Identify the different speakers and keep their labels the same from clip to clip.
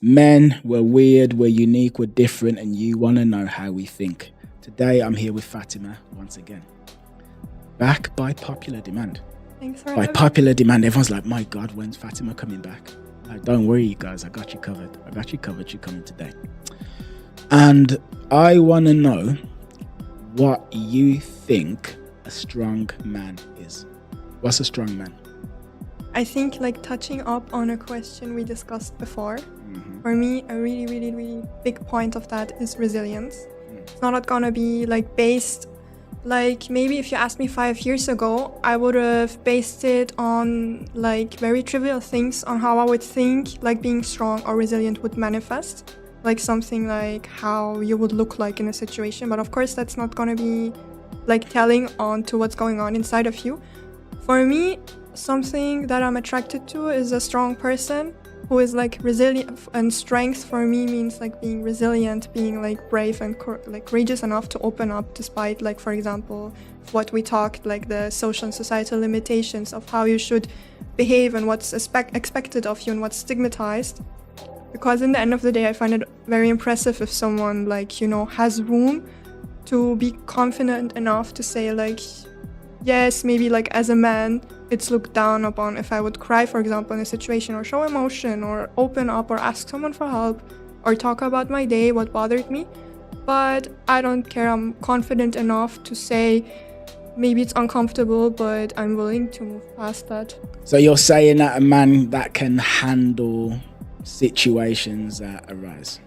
Speaker 1: Men, we're weird, we're unique, we're different, and you want to know how we think. Today, I'm here with Fatima once again. Back by popular demand.
Speaker 2: Thanks for
Speaker 1: By
Speaker 2: having
Speaker 1: popular demand, everyone's like, my God, when's Fatima coming back? Like, don't worry, you guys, I got you covered. I got you covered, you're coming today. And I want to know what you think a strong man is. What's a strong man?
Speaker 2: I think like touching up on a question we discussed before. For me, a really, really, really big point of that is resilience. It's not gonna be like based, like maybe if you asked me 5 years ago, I would have based it on like very trivial things on how I would think like being strong or resilient would manifest. Like something like how you would look like in a situation. But of course, that's not gonna be like telling on to what's going on inside of you. For me, something that I'm attracted to is a strong person who is like resilient, and strength for me means like being resilient, being like brave and like courageous enough to open up despite like, for example, what we talked, like the social and societal limitations of how you should behave and what's expected of you and what's stigmatized. Because in the end of the day, I find it very impressive if someone like, you know, has room to be confident enough to say like, yes, maybe like as a man, it's looked down upon if I would cry, for example, in a situation or show emotion or open up or ask someone for help or talk about my day, what bothered me. But I don't care. I'm confident enough to say maybe it's uncomfortable, but I'm willing to move past that.
Speaker 1: So you're saying that a man that can handle situations that arise?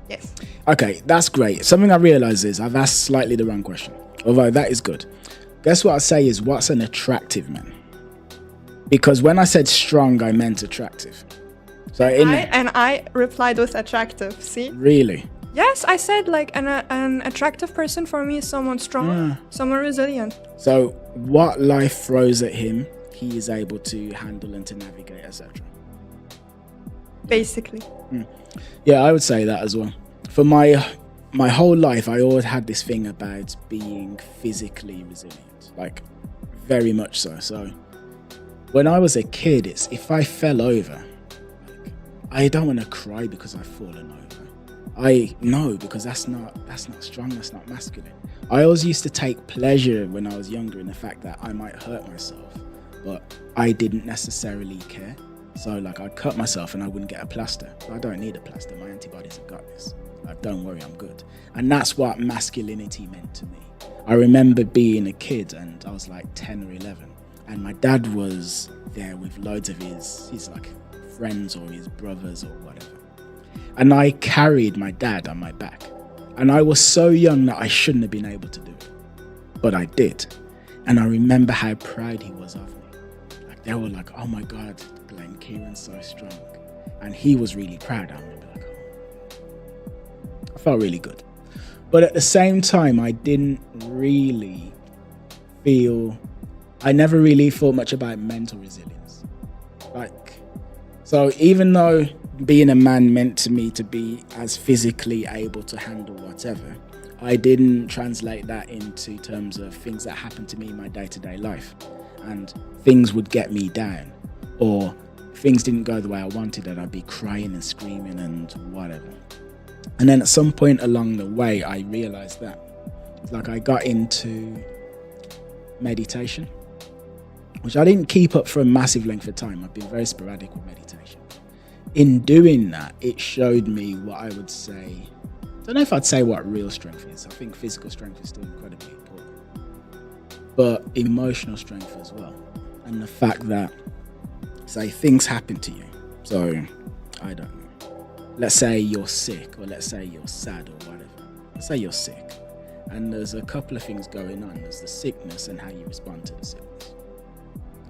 Speaker 2: Yes.
Speaker 1: Okay, that's great. Something I realize is I've asked slightly the wrong question, although that is good. Guess what I say is, what's an attractive man? Because when I said strong, I meant attractive. So
Speaker 2: I replied with attractive. See?
Speaker 1: Really?
Speaker 2: Yes, I said like an attractive person for me is someone strong, someone resilient.
Speaker 1: So what life throws at him, he is able to handle and to navigate, etc.
Speaker 2: Basically.
Speaker 1: Yeah, I would say that as well. For my whole life, I always had this thing about being physically resilient, like very much so. So when I was a kid, it's if I fell over, like, I don't want to cry because I've fallen over. I know, because that's not strong, that's not masculine. I always used to take pleasure when I was younger in the fact that I might hurt myself, but I didn't necessarily care. So like I'd cut myself and I wouldn't get a plaster. I don't need a plaster, my antibodies have got this. Like, don't worry, I'm good. And that's what masculinity meant to me. I remember being a kid and I was like 10 or 11, and my dad was there with loads of his like friends or his brothers or whatever. And I carried my dad on my back. And I was so young that I shouldn't have been able to do it. But I did. And I remember how proud he was of me. Like they were like, oh my God, Glenn, Kieran's so strong. And he was really proud. I remember like, I felt really good. But at the same time, I never really thought much about mental resilience. So even though being a man meant to me to be as physically able to handle whatever, I didn't translate that into terms of things that happened to me in my day-to-day life. And things would get me down, or things didn't go the way I wanted, and I'd be crying and screaming and whatever. And then at some point along the way, I realized that like I got into meditation, which I didn't keep up for a massive length of time. I've been very sporadic with meditation. In doing that, it showed me what I would say, I don't know if I'd say what real strength is. I think physical strength is still incredibly important, but emotional strength as well. And the fact that, say, things happen to you. So, I don't know. Let's say you're sick, or let's say you're sad or whatever. Let's say you're sick, and there's a couple of things going on. There's the sickness and how you respond to the sickness.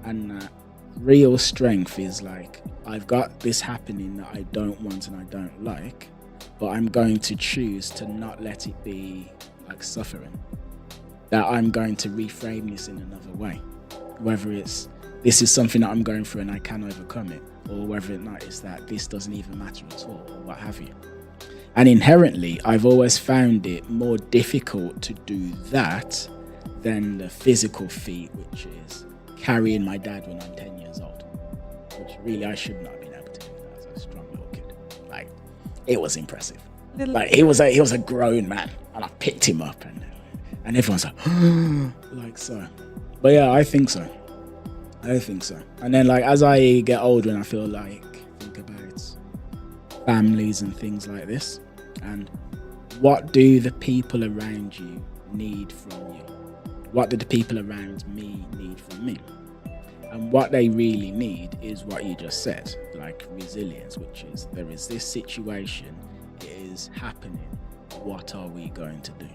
Speaker 1: And real strength is like, I've got this happening that I don't want and I don't like, but I'm going to choose to not let it be like suffering. That I'm going to reframe this in another way. Whether it's, this is something that I'm going through and I can overcome it, or whether or not it's that this doesn't even matter at all, or what have you. And inherently, I've always found it more difficult to do that than the physical feat, which is carrying my dad when I'm 10 years old, which really I should not have been able to do that as a strong little kid. Like, it was impressive.
Speaker 2: Little-
Speaker 1: Like he was a grown man, and I picked him up, and everyone's like, like so. But yeah, I think so. And then like as I get older and I feel like think about families and things like this, and what do the people around you need from you? What do the people around me need from me? And what they really need is what you just said, like resilience, which is there is this situation, it is happening. What are we going to do?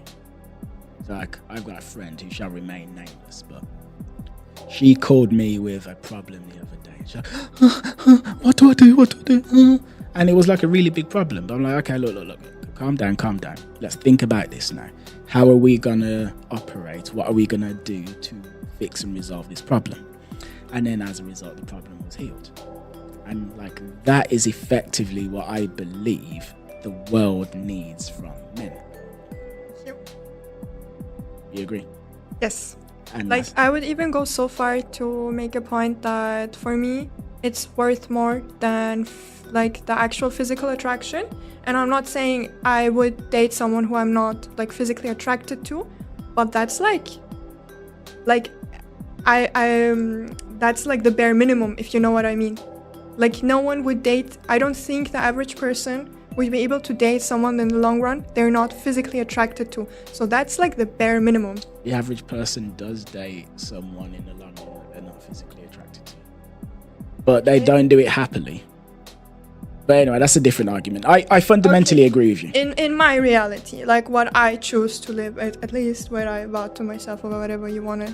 Speaker 1: So like I've got a friend who shall remain nameless, but she called me with a problem the other day. She's like, what do I do? And it was like a really big problem. But I'm like, okay, look, calm down. Let's think about this now. How are we gonna operate? What are we gonna do to fix and resolve this problem? And then as a result, the problem was healed. And like that is effectively what I believe the world needs from men. You agree?
Speaker 2: Yes.
Speaker 1: And
Speaker 2: Like I would even go so far to make a point that for me it's worth more than like the actual physical attraction. And I'm not saying I would date someone who I'm not like physically attracted to, but that's like I that's like the bare minimum, if you know what I mean. Like no one would date, I don't think the average person would be able to date someone in the long run they're not physically attracted to. So that's like the bare minimum.
Speaker 1: the average person does date someone in the long run that they're not physically attracted to, but they don't do it happily. But anyway, that's a different argument. I fundamentally agree with you.
Speaker 2: In my reality, like what I choose to live, at least where I vow to myself or whatever you want to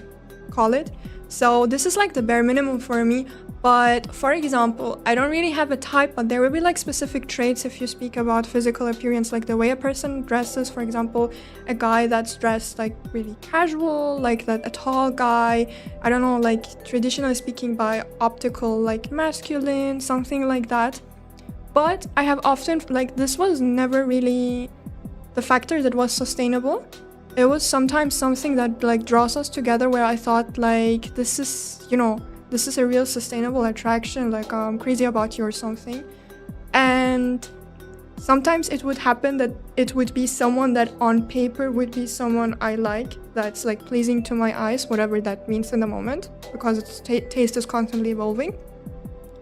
Speaker 2: call it. So this is like the bare minimum for me. But for example, I don't really have a type, but there will be like specific traits if you speak about physical appearance, like the way a person dresses. For example, a guy that's dressed like really casual, like that, a tall guy, I don't know, like traditionally speaking by optical, like masculine, something like that. But I have often, like, this was never really the factor that was sustainable. It was sometimes something that like draws us together, where I thought like this is, you know, this is a real sustainable attraction, like I'm crazy about you or something. And sometimes it would happen that it would be someone that on paper would be someone I like, that's like pleasing to my eyes, whatever that means in the moment, because its taste is constantly evolving.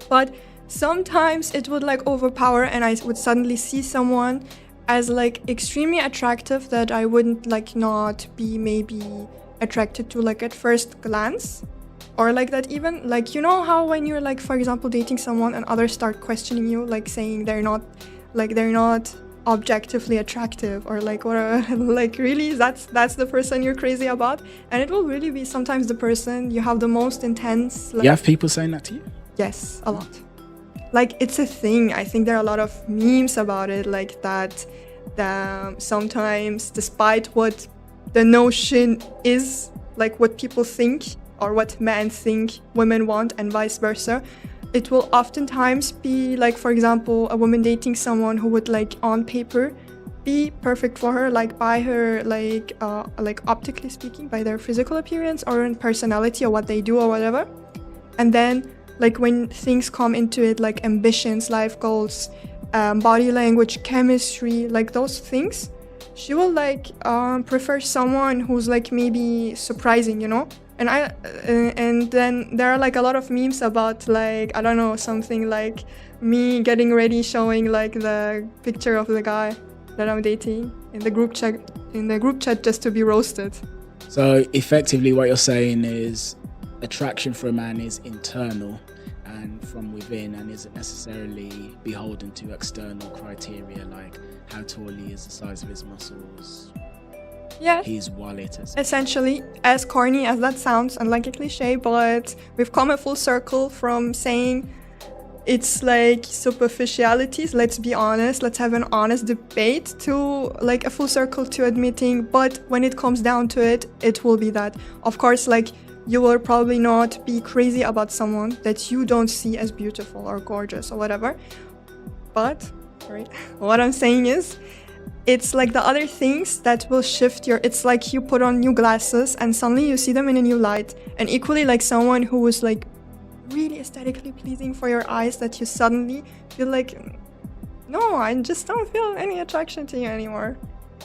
Speaker 2: But sometimes it would like overpower, and I would suddenly see someone as like extremely attractive that I wouldn't like not be maybe attracted to like at first glance. Or like that, even like, you know how when you're like, for example, dating someone and others start questioning you, like saying they're not objectively attractive, or like what like really that's the person you're crazy about. And it will really be sometimes the person you have the most intense like,
Speaker 1: You have people saying that to you?
Speaker 2: Yes, a lot. Like it's a thing. I think there are a lot of memes about it, like that sometimes, despite what the notion is, like what people think or what men think women want and vice versa, it will oftentimes be like, for example, a woman dating someone who would like on paper be perfect for her, like by her like optically speaking, by their physical appearance or in personality or what they do or whatever. And then like when things come into it, like ambitions, life goals, body language, chemistry, like those things, she will like prefer someone who's like maybe surprising, you know? And then there are like a lot of memes about like, I don't know, something like me getting ready, showing like the picture of the guy that I'm dating in the group chat just to be roasted.
Speaker 1: So effectively what you're saying is attraction for a man is internal and from within, and isn't necessarily beholden to external criteria like how tall he is, the size of his muscles, his wallet.
Speaker 2: Essentially, as corny as that sounds and like a cliche, but we've come a full circle from saying it's like superficialities, let's be honest, let's have an honest debate, to like a full circle to admitting, but when it comes down to it, it will be that. Of course, like you will probably not be crazy about someone that you don't see as beautiful or gorgeous or whatever. But, what I'm saying is, it's like the other things that will shift it's like you put on new glasses and suddenly you see them in a new light. And equally like someone who was like really aesthetically pleasing for your eyes, that you suddenly feel like no, I just don't feel any attraction to you anymore.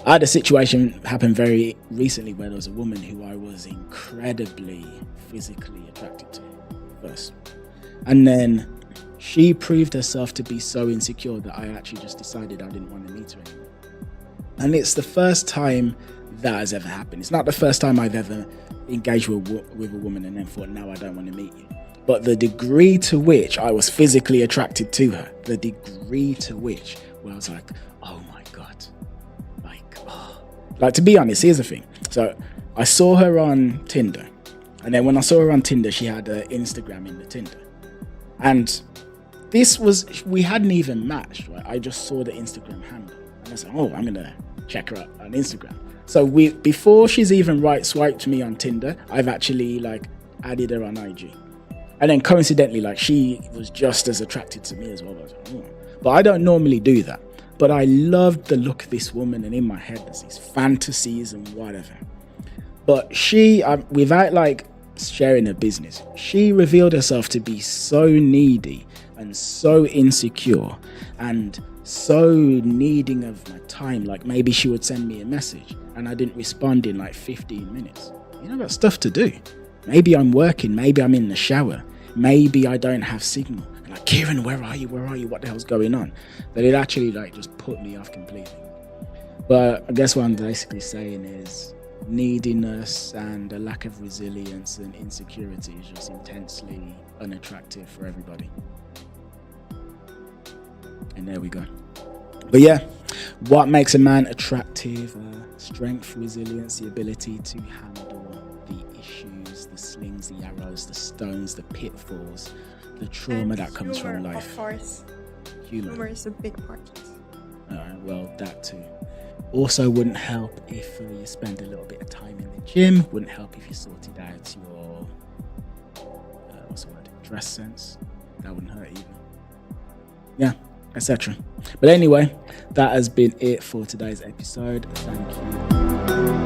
Speaker 1: I had a situation happen very recently where there was a woman who I was incredibly physically attracted to first. And then she proved herself to be so insecure that I actually just decided I didn't want to meet her anymore. And it's the first time that has ever happened. It's not the first time I've ever engaged with a woman and then thought, no, I don't want to meet you. But the degree to which I was physically attracted to her, the degree to which where I was like, oh my God. Like, to be honest, here's the thing. So I saw her on Tinder. And then when I saw her on Tinder, she had her Instagram in the Tinder. And we hadn't even matched, right? I just saw the Instagram handle. And I said, oh, I'm going to check her out on Instagram. So before she's even swiped me on Tinder, I've actually added her on IG. And then coincidentally, she was just as attracted to me as well. I was like, oh. But I don't normally do that. But I loved the look of this woman, and in my head there's these fantasies and whatever. But she, without sharing her business, she revealed herself to be so needy and so insecure and so needing of my time. Maybe she would send me a message and I didn't respond in 15 minutes. I've got stuff to do. Maybe I'm working, maybe I'm in the shower, maybe I don't have signal. And Kieran, where are you? What the hell's going on? That it actually just put me off completely. But I guess what I'm basically saying is neediness and a lack of resilience and insecurity is just intensely unattractive for everybody. And there we go. But yeah, what makes a man attractive? Strength, resilience, the ability to handle the issues, the slings, the arrows, the stones, the pitfalls, the trauma
Speaker 2: and
Speaker 1: that comes from life.
Speaker 2: Of course. Humor is a big part.
Speaker 1: Well, that too. Also wouldn't help if you spend a little bit of time in the gym. Wouldn't help if you sorted out your dress sense. That wouldn't hurt either. Yeah, etc. But anyway, that has been it for today's episode. Thank you.